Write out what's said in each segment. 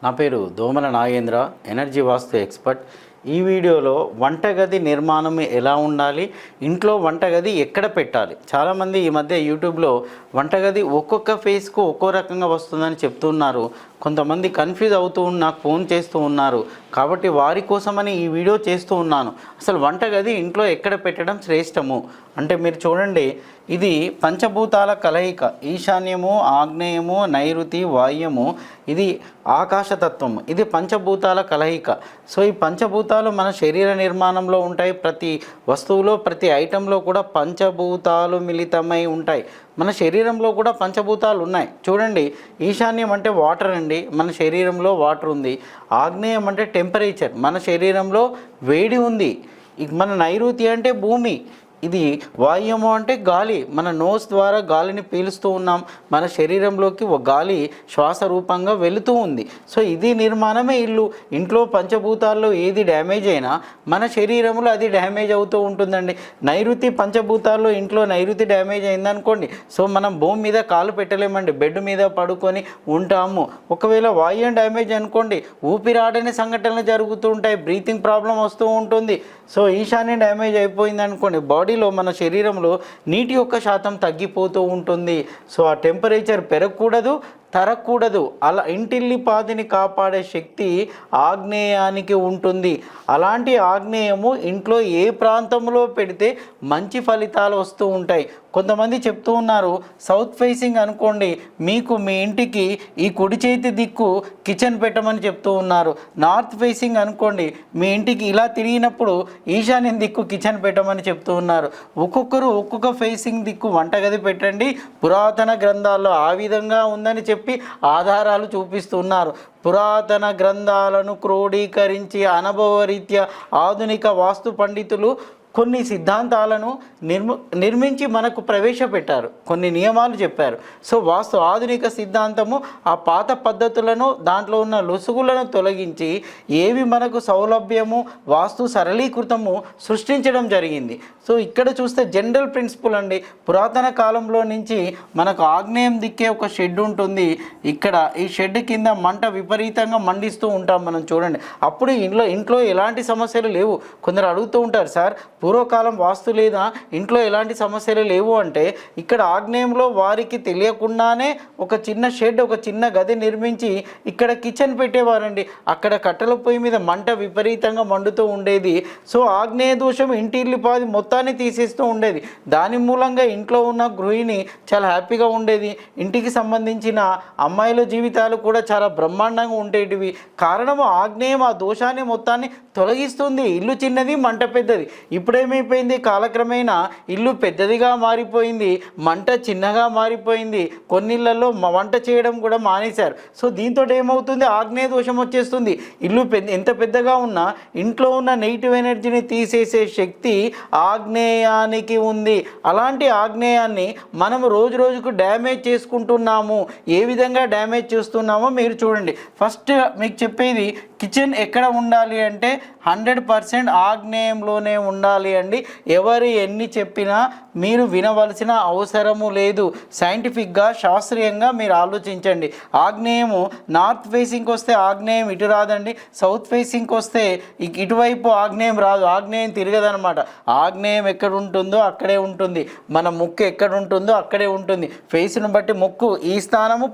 నా పేరు దోమల నాగేంద్ర, ఎనర్జీ వాస్తు ఎక్స్పర్ట్. ఈ వీడియోలో వంటగది నిర్మాణం ఎలా ఉండాలి, ఇంట్లో వంటగది ఎక్కడ పెట్టాలి. చాలామంది ఈ మధ్య యూట్యూబ్లో వంటగది ఒక్కొక్క ఫేస్కు ఒక్కో రకంగా వస్తుందని చెప్తున్నారు. కొంతమంది కన్ఫ్యూజ్ అవుతూ నాకు ఫోన్ చేస్తూ ఉన్నారు. కాబట్టి వారి కోసమని ఈ వీడియో చేస్తూ ఉన్నాను. అసలు వంటగది ఇంట్లో ఎక్కడ పెట్టడం శ్రేష్టము అంటే మీరు చూడండి, ఇది పంచభూతాల కలయిక. ఈశాన్యము, ఆగ్నేయము, నైరుతి, వాయుము, ఇది ఆకాశతత్వం. ఇది పంచభూతాల కలయిక. సో ఈ పంచభూతాలు మన శరీర నిర్మాణంలో ఉంటాయి. ప్రతి వస్తువులో, ప్రతి ఐటెంలో కూడా పంచభూతాలు మిళితమై ఉంటాయి. మన శరీరంలో కూడా పంచభూతాలు ఉన్నాయి. చూడండి, ఈశాన్యం అంటే వాటర్ అండి, మన శరీరంలో వాటర్ ఉంది. ఆగ్నేయం అంటే టెంపరేచర్, మన శరీరంలో వేడి ఉంది. మన నైరుతి అంటే భూమి, ఇది వాయుము అంటే గాలి, మన నోస్ ద్వారా గాలిని పీలుస్తూ ఉన్నాం. మన శరీరంలోకి ఒక గాలి శ్వాస రూపంగా వెళుతూ ఉంది. సో ఇది నిర్మాణమే ఇల్లు. ఇంట్లో పంచభూతాల్లో ఏది డ్యామేజ్ అయినా మన శరీరంలో అది డ్యామేజ్ అవుతూ ఉంటుందండి. నైరుతి పంచభూతాల్లో ఇంట్లో నైరుతి డ్యామేజ్ అయిందనుకోండి, సో మనం భూమి మీద కాలు పెట్టలేమండి, బెడ్ మీద పడుకొని ఉంటాము. ఒకవేళ వాయువు డ్యామేజ్ అనుకోండి, ఊపిరాడని సంఘటనలు జరుగుతూ ఉంటాయి, బ్రీతింగ్ ప్రాబ్లం వస్తూ ఉంటుంది. సో ఈశాన్యం డ్యామేజ్ అయిపోయింది అనుకోండి, బాడీలో మన శరీరంలో నీటి యొక్క శాతం తగ్గిపోతూ ఉంటుంది. సో ఆ టెంపరేచర్ పెరగకూడదు, తరగకూడదు. అలా ఇంటిల్లిపాదిని కాపాడే శక్తి ఆగ్నేయానికి ఉంటుంది. అలాంటి ఆగ్నేయము ఇంట్లో ఏ ప్రాంతంలో పెడితే మంచి ఫలితాలు వస్తూ ఉంటాయి. కొంతమంది చెప్తూ ఉన్నారు, సౌత్ ఫేసింగ్ అనుకోండి, మీకు మీ ఇంటికి ఈ కుడి చేతి దిక్కు కిచెన్ పెట్టమని చెప్తూ ఉన్నారు. నార్త్ ఫేసింగ్ అనుకోండి, మీ ఇంటికి ఇలా తిరిగినప్పుడు ఈశాన్యం దిక్కు కిచెన్ పెట్టమని చెప్తూ ఉన్నారు. ఒక్కొక్కరు ఒక్కొక్క ఫేసింగ్ దిక్కు వంటగది పెట్టండి. పురాతన గ్రంథాల్లో ఆ విధంగా ఉందని చెప్పి ఆధారాలు చూపిస్తున్నారు. పురాతన గ్రంథాలను క్రోడీకరించి అనుభవరీత్యా ఆధునిక వాస్తు పండితులు కొన్ని సిద్ధాంతాలను నిర్మించి మనకు ప్రవేశపెట్టారు, కొన్ని నియమాలు చెప్పారు. సో వాస్తు ఆధునిక సిద్ధాంతము ఆ పాత పద్ధతులను, దాంట్లో ఉన్న లొసుగులను తొలగించి ఏవి మనకు సౌలభ్యము, వాస్తు సరళీకృతము సృష్టించడం జరిగింది. సో ఇక్కడ చూస్తే జనరల్ ప్రిన్సిపల్ అండి, పురాతన కాలంలో నుంచి మనకు ఆగ్నేయం దిక్కే ఒక షెడ్ ఉంటుంది. ఇక్కడ ఈ షెడ్ కింద మంట విపరీతంగా మండిస్తూ ఉంటాం మనం. చూడండి, అప్పుడు ఇంట్లో ఎలాంటి సమస్యలు లేవు. కొందరు అడుగుతూ ఉంటారు, సార్ పూర్వకాలం వాస్తు లేదా, ఇంట్లో ఎలాంటి సమస్యలు లేవు అంటే, ఇక్కడ ఆగ్నేయంలో వారికి తెలియకుండానే ఒక చిన్న షెడ్, ఒక చిన్న గది నిర్మించి ఇక్కడ కిచెన్ పెట్టేవారండి. అక్కడ కట్టెల పొయ్యి మీద మంట విపరీతంగా మండుతూ ఉండేది. సో ఆగ్నేయ దోషం ఇంటిల్లిపాది మొత్తాన్ని తీసేస్తూ ఉండేది. దాని మూలంగా ఇంట్లో ఉన్న గృహిణి చాలా హ్యాపీగా ఉండేది. ఇంటికి సంబంధించిన అమ్మాయిల జీవితాలు కూడా చాలా బ్రహ్మాండంగా ఉండేటివి. కారణము ఆగ్నేయం ఆ దోషాన్ని మొత్తాన్ని తొలగిస్తుంది. ఇల్లు చిన్నది, మంట పెద్దది. ఇప్పుడేమైపోయింది, కాలక్రమేణా ఇల్లు పెద్దదిగా మారిపోయింది, మంట చిన్నగా మారిపోయింది. కొన్నిళ్ళల్లో వంట చేయడం కూడా మానేశారు. సో దీంతో ఏమవుతుంది, ఆగ్నేయ దోషం వచ్చేస్తుంది. ఇల్లు ఎంత పెద్దగా ఉన్నా ఇంట్లో ఉన్న నెగిటివ్ ఎనర్జీని తీసేసే శక్తి ఆగ్నేయానికి ఉంది. అలాంటి ఆగ్నేయాన్ని మనం రోజు రోజుకు డ్యామేజ్ చేసుకుంటున్నాము. ఏ విధంగా డ్యామేజ్ చేస్తున్నామో మీరు చూడండి. ఫస్ట్ మీకు చెప్పేది, కిచెన్ ఎక్కడ ఉండాలి అంటే 100% ఆగ్నేయంలోనే ఉండాలి అండి. ఎవరు ఎన్ని చెప్పినా మీరు వినవలసిన అవసరము లేదు. సైంటిఫిక్గా, శాస్త్రీయంగా మీరు ఆలోచించండి. ఆగ్నేయము నార్త్ ఫేసింగ్కి వస్తే ఆగ్నేయం ఇటు రాదండి, సౌత్ ఫేసింగ్కి వస్తే ఇటువైపు ఆగ్నేయం రాదు, ఆగ్నేయం తిరగదనమాట. ఆగ్నేయం ఎక్కడ ఉంటుందో అక్కడే ఉంటుంది, మన ముక్కు ఎక్కడ ఉంటుందో అక్కడే ఉంటుంది. ఫేస్ను బట్టి ముక్కు ఈ స్థానము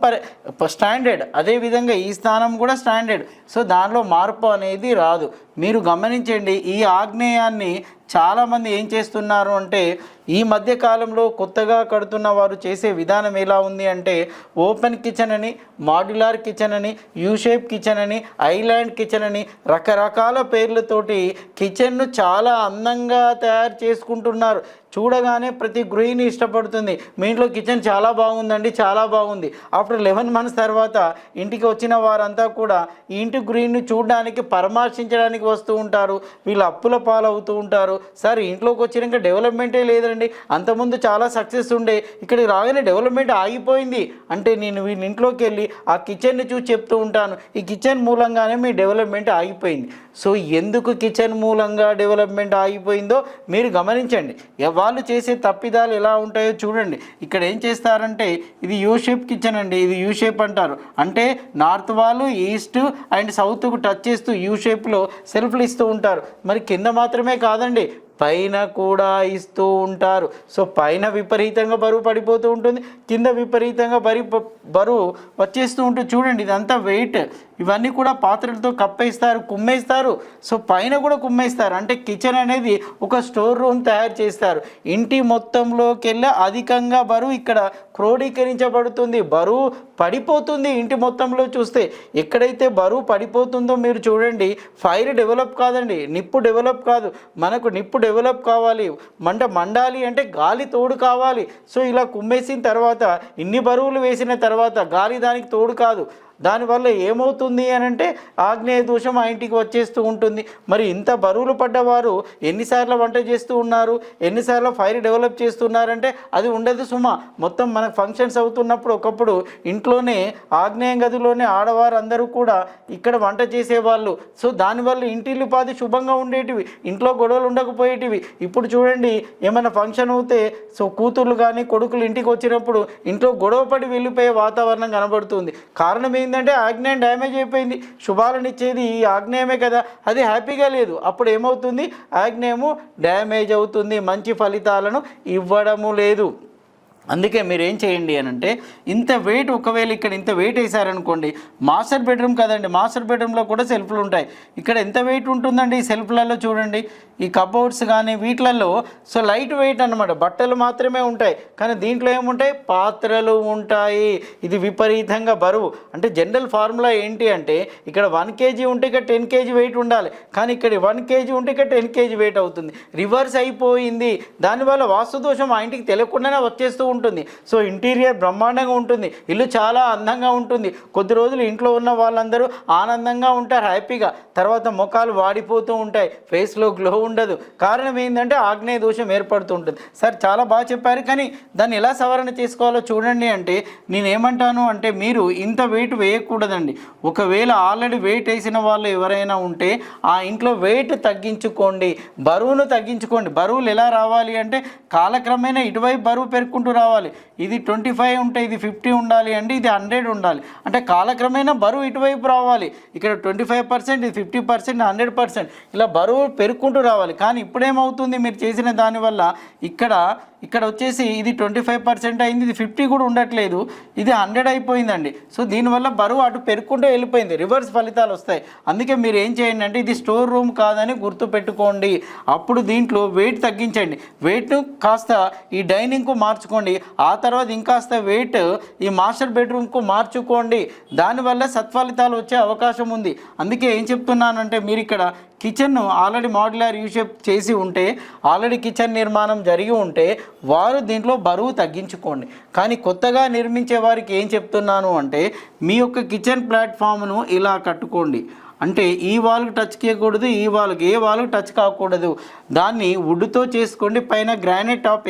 స్టాండర్డ్, అదేవిధంగా ఈ స్థానం కూడా స్టాండర్డ్. సో దానిలో మార్పు అనేది రాదు. మీరు గమనించండి, ఈ ఆగ్నేయాన్ని చాలామంది ఏం చేస్తున్నారు అంటే, ఈ మధ్య కాలంలో కొత్తగా కడుతున్న వారు చేసే విధానం ఎలా ఉంది అంటే, ఓపెన్ కిచెన్ అని, మాడ్యులర్ కిచెన్ అని, యూషేప్ కిచెన్ అని, ఐలాండ్ కిచెన్ అని, రకరకాల పేర్లతోటి కిచెన్ను చాలా అందంగా తయారు చేసుకుంటున్నారు. చూడగానే ప్రతి గృహిణి ఇష్టపడుతుంది, మీ ఇంట్లో కిచెన్ చాలా బాగుందండి, చాలా బాగుంది. ఆఫ్టర్ 11 months తర్వాత ఇంటికి వచ్చిన వారంతా కూడా ఈ ఇంటి గృహిణిని చూడడానికి, పరామర్శించడానికి వస్తూ ఉంటారు, వీళ్ళు అప్పుల పాలవుతూ ఉంటారు. సార్ ఇంట్లోకి వచ్చినాక డెవలప్మెంటే లేదండి, అంతకుముందు చాలా సక్సెస్ ఉండే, ఇక్కడికి రాగానే డెవలప్మెంట్ ఆగిపోయింది అంటే నేను వీళ్ళ ఇంట్లోకి వెళ్ళి ఆ కిచెన్ని చూసి చెప్తూ ఉంటాను, ఈ కిచెన్ మూలంగానే మీ డెవలప్మెంట్ ఆగిపోయింది. సో ఎందుకు కిచెన్ మూలంగా డెవలప్మెంట్ ఆగిపోయిందో మీరు గమనించండి. వాళ్ళు చేసే తప్పిదాలు ఎలా ఉంటాయో చూడండి. ఇక్కడ ఏం చేస్తారంటే ఇది యూ షేప్ కిచెన్ అండి, ఇది యూ షేప్ అంటారు. అంటే నార్త్ వాళ్ళు ఈస్ట్ అండ్ సౌత్కు టచ్ చేస్తూ యూ షేప్లో సెల్ఫ్లు ఇస్తూ ఉంటారు. మరి కింద మాత్రమే కాదండి, పైన కూడా ఇస్తూ ఉంటారు. సో పైన విపరీతంగా బరువు పడిపోతూ ఉంటుంది, కింద విపరీతంగా బరువు వచ్చేస్తూ ఉంటుంది. చూడండి ఇదంతా వెయిట్, ఇవన్నీ కూడా పాత్రలతో కప్పేస్తారు, కుమ్మేస్తారు. సో పైన కూడా కుమ్మేస్తారు. అంటే కిచెన్ అనేది ఒక స్టోర్ రూమ్ తయారు చేస్తారు. ఇంటి మొత్తంలోకి వెళ్ళి అధికంగా బరువు ఇక్కడ క్రోడీకరించబడుతుంది, బరువు పడిపోతుంది. ఇంటి మొత్తంలో చూస్తే ఎక్కడైతే బరువు పడిపోతుందో మీరు చూడండి, ఫైర్ డెవలప్ కాదండి, నిప్పు డెవలప్ కాదు. మనకు నిప్పు డెవలప్ కావాలి, మంట మండాలి అంటే గాలి తోడు కావాలి. సో ఇలా కుమ్మేసిన తర్వాత ఇన్ని బరువులు వేసిన తర్వాత గాలి దానికి తోడు కాదు. దానివల్ల ఏమవుతుంది అని అంటే ఆగ్నేయ దోషం ఆ ఇంటికి వచ్చేస్తూ ఉంటుంది. మరి ఇంత బరువులు పడ్డవారు ఎన్నిసార్లు వంట చేస్తూ ఉన్నారు, ఎన్నిసార్లు ఫైర్ డెవలప్ చేస్తున్నారంటే అది ఉండదు సుమా. మొత్తం మనకు ఫంక్షన్స్ అవుతున్నప్పుడు ఒకప్పుడు ఇంట్లోనే ఆగ్నేయ గదిలోనే ఆడవారు అందరూ కూడా ఇక్కడ వంట చేసేవాళ్ళు. సో దానివల్ల ఇంటిల్లిపాది శుభంగా ఉండేటివి, ఇంట్లో గొడవలు ఉండకపోయేటివి. ఇప్పుడు చూడండి ఏమైనా ఫంక్షన్ అవుతే సో కూతుర్లు కానీ కొడుకులు ఇంటికి వచ్చినప్పుడు ఇంట్లో గొడవపడి వెళ్ళిపోయే వాతావరణం కనబడుతుంది. కారణం ఏంటంటే ఆగ్నేయం డ్యామేజ్ అయిపోయింది. శుభాలను ఇచ్చేది ఈ ఆగ్నేయమే కదా, అది హ్యాపీగా లేదు. అప్పుడు ఏమవుతుంది, ఆగ్నేయము డ్యామేజ్ అవుతుంది, మంచి ఫలితాలను ఇవ్వడము లేదు. అందుకే మీరు ఏం చేయండి అని అంటే ఇంత వెయిట్, ఒకవేళ ఇక్కడ ఇంత వెయిట్ వేసారనుకోండి, మాస్టర్ బెడ్రూమ్ కదండి, మాస్టర్ బెడ్రూమ్లో కూడా సెల్ఫ్లు ఉంటాయి. ఇక్కడ ఎంత వెయిట్ ఉంటుందండి ఈ సెల్ఫ్లలో చూడండి, ఈ కబోర్డ్స్ కానీ వీటిలలో. సో లైట్ వెయిట్ అనమాట, బట్టలు మాత్రమే ఉంటాయి. కానీ దీంట్లో ఏముంటాయి, పాత్రలు ఉంటాయి. ఇది విపరీతంగా బరువు. అంటే జనరల్ ఫార్ములా ఏంటి అంటే ఇక్కడ 1 kg ఉంటే ఇక్కడ 10 kg వెయిట్ ఉండాలి, కానీ ఇక్కడ 1 kg ఉంటే ఇక్కడ 10 kg వెయిట్ అవుతుంది. రివర్స్ అయిపోయింది. దానివల్ల వాస్తు దోషం ఆ ఇంటికి తెలియకుండానే వచ్చేస్తూ ఉంటుంది. సో ఇంటీరియర్ బ్రహ్మాండంగా ఉంటుంది, ఇల్లు చాలా అందంగా ఉంటుంది. కొద్ది రోజులు ఇంట్లో ఉన్న వాళ్ళందరూ ఆనందంగా ఉంటారు, హ్యాపీగా. తర్వాత ముఖాలు వాడిపోతూ ఉంటాయి, ఫేస్లో గ్లో ఉండదు. కారణం ఏంటంటే ఆగ్నేయ దోషం ఏర్పడుతూ ఉంటుంది. సార్ చాలా బాగా చెప్పారు, కానీ దాన్ని ఎలా సవరణ చేసుకోవాలో చూడండి అంటే నేనేమంటాను అంటే మీరు ఇంత వెయిట్ వేయకూడదండి. ఒకవేళ ఆల్రెడీ వెయిట్ వేసిన వాళ్ళు ఎవరైనా ఉంటే ఆ ఇంట్లో వెయిట్ తగ్గించుకోండి, బరువును తగ్గించుకోండి. బరువులు ఎలా రావాలి అంటే కాలక్రమేణా ఇటువైపు బరువు పెరుక్కుంటూ రావాలి. ఇది 25 ఉంటే ఇది 50 ఉండాలి అండి, ఇది 100 ఉండాలి. అంటే కాలక్రమేణా బరువు ఇటువైపు రావాలి. ఇక్కడ 25%, ఇది 50%, 100%, ఇలా బరువు పెరుక్కుంటూ రావాలి. కానీ ఇప్పుడేమవుతుంది, మీరు చేసిన దానివల్ల ఇక్కడ వచ్చేసి ఇది 25% అయింది, ఇది 50 కూడా ఉండట్లేదు, ఇది 100 అయిపోయిందండి. సో దీనివల్ల బరువు అటు పెరుక్కుంటూ వెళ్ళిపోయింది, రివర్స్ ఫలితాలు వస్తాయి. అందుకే మీరు ఏం చేయండి అంటే ఇది స్టోర్ రూమ్ కాదని గుర్తుపెట్టుకోండి. అప్పుడు దీంట్లో వెయిట్ తగ్గించండి, వెయిట్ను కాస్త ఈ డైనింగ్కు మార్చుకోండి. ఆ తర్వాత ఇంకాస్త వెయిట్ ఈ మాస్టర్ బెడ్రూమ్కు మార్చుకోండి. దానివల్ల సత్ఫలితాలు వచ్చే అవకాశం ఉంది. అందుకే ఏం చెప్తున్నానంటే మీరు ఇక్కడ కిచెన్ను ఆల్రెడీ మాడ్యులర్ యూ షేప్ చేసి ఉంటే, ఆల్రెడీ కిచెన్ నిర్మాణం జరిగి ఉంటే వారు దీంట్లో బరువు తగ్గించుకోండి. కానీ కొత్తగా నిర్మించే వారికి ఏం చెప్తున్నాను అంటే మీ యొక్క కిచెన్ ప్లాట్ఫామ్ను ఇలా కట్టుకోండి. అంటే ఈ వాల్కి టచ్ చేయకూడదు, ఈ వాల్కి ఏ వాల్కి టచ్ కాకూడదు. దాన్ని వుడ్తో చేసుకోండి, పైన గ్రానైట్ టాప్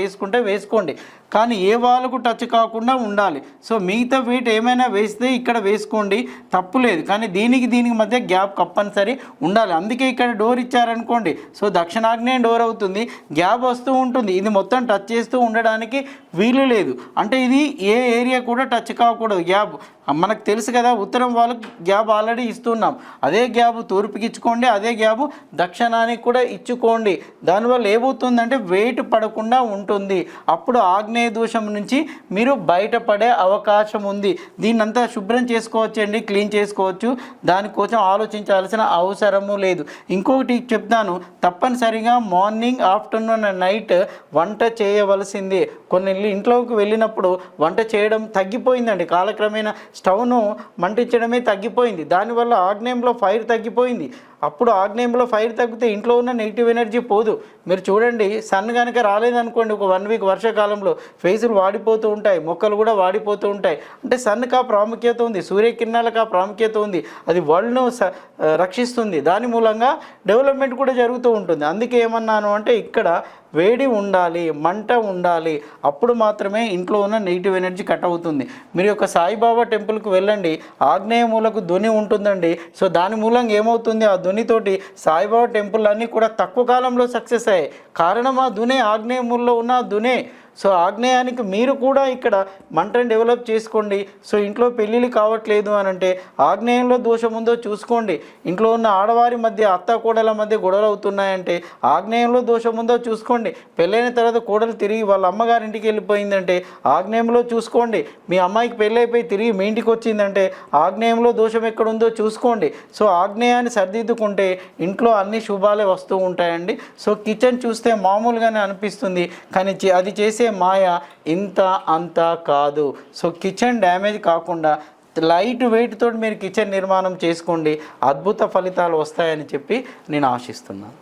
వేసుకోండి. కానీ ఏ వాల్కు టచ్ కాకుండా ఉండాలి. సో మిగతా వెయిట్ ఏమైనా వేస్తే ఇక్కడ వేసుకోండి, తప్పు లేదు. కానీ దీనికి మధ్య గ్యాప్ కంపల్సరీ ఉండాలి. అందుకే ఇక్కడ డోర్ ఇచ్చారనుకోండి, సో దక్షిణాగ్నేయ డోర్ అవుతుంది, గ్యాప్ వస్తూ ఉంటుంది. ఇది మొత్తం టచ్ చేస్తూ ఉండడానికి వీలు లేదు. అంటే ఇది ఏ ఏరియా కూడా టచ్ కాకూడదు. గ్యాప్ మనకు తెలుసు కదా, ఉత్తరం వాళ్ళకి గ్యాప్ ఆల్రెడీ ఇస్తున్నాం, అదే గ్యాప్ తూర్పుకి ఇచ్చుకోండి, అదే గ్యాప్ దక్షిణానికి కూడా ఇచ్చుకోండి. దానివల్ల ఏమవుతుందంటే వెయిట్ పడకుండా ఉంటుంది. అప్పుడు ఆగ్నేయ దోషం నుంచి మీరు బయటపడే అవకాశం ఉంది. దీన్నంతా శుభ్రం చేసుకోవచ్చండి, క్లీన్ చేసుకోవచ్చు, దానికోసం ఆలోచించాల్సిన అవసరము లేదు. ఇంకొకటి చెప్తాను, తప్పనిసరిగా మార్నింగ్, ఆఫ్టర్నూన్ అండ్ నైట్ వంట చేయవలసిందే. కొన్ని ఇంట్లోకి వెళ్ళినప్పుడు వంట చేయడం తగ్గిపోయిందండి, కాలక్రమేణా స్టవ్ను మంటించడమే తగ్గిపోయింది. దానివల్ల ఆగ్నేయంలో ఫైర్ తగ్గిపోయింది. అప్పుడు ఆగ్నేయంలో ఫైర్ తగ్గితే ఇంట్లో ఉన్న నెగిటివ్ ఎనర్జీ పోదు. మీరు చూడండి, సన్ కనుక రాలేదనుకోండి ఒక 1 వీక్ వర్షాకాలంలో ఫేసులు వాడిపోతూ ఉంటాయి, మొక్కలు కూడా వాడిపోతూ ఉంటాయి. అంటే సన్కి ఆ ప్రాముఖ్యత ఉంది, సూర్యకిరణాలకు ఆ ప్రాముఖ్యత ఉంది. అది వరల్డ్ను రక్షిస్తుంది, దాని మూలంగా డెవలప్మెంట్ కూడా జరుగుతూ ఉంటుంది. అందుకే ఏమన్నాను అంటే ఇక్కడ వేడి ఉండాలి, మంట ఉండాలి, అప్పుడు మాత్రమే ఇంట్లో ఉన్న నెగిటివ్ ఎనర్జీ కట్ అవుతుంది. మీరు ఒక సాయిబాబా టెంపుల్కి వెళ్ళండి, ఆగ్నేయ మూలకు ధ్వని ఉంటుందండి. సో దాని మూలంగా ఏమవుతుంది, ఆ ధ్వనితోటి సాయిబాబా టెంపుల్ అన్నీ కూడా తక్కువ కాలంలో సక్సెస్ అయ్యాయి. కారణం ఆ ధ్వనే, ఆగ్నేయ మూలలో ఉన్న ధ్వనే. సో ఆగ్నేయానికి మీరు కూడా ఇక్కడ మంటను డెవలప్ చేసుకోండి. సో ఇంట్లో పెళ్ళిళ్ళు కావట్లేదు అని అంటే ఆగ్నేయంలో దోషం ఉందో చూసుకోండి. ఇంట్లో ఉన్న ఆడవారి మధ్య, అత్త కోడల మధ్య గొడవలు అవుతున్నాయంటే ఆగ్నేయంలో దోషం ఉందో చూసుకోండి. పెళ్ళైన తర్వాత కోడలు తిరిగి వాళ్ళ అమ్మగారింటికి వెళ్ళిపోయిందంటే ఆగ్నేయంలో చూసుకోండి. మీ అమ్మాయికి పెళ్ళైపోయి తిరిగి మీ ఇంటికి వచ్చిందంటే ఆగ్నేయంలో దోషం ఎక్కడుందో చూసుకోండి. సో ఆగ్నేయాన్ని సరిదిద్దుకుంటే ఇంట్లో అన్ని శుభాలే వస్తూ ఉంటాయండి. సో కిచెన్ చూస్తే మామూలుగానే అనిపిస్తుంది, కానీ అది చేసే మాయ ఇంత అంతా కాదు. సో కిచెన్ డ్యామేజ్ కాకుండా లైట్ వెయిట్ తోటి మీరు కిచెన్ నిర్మాణం చేసుకోండి, అద్భుత ఫలితాలు వస్తాయని చెప్పి నేను ఆశిస్తున్నాను.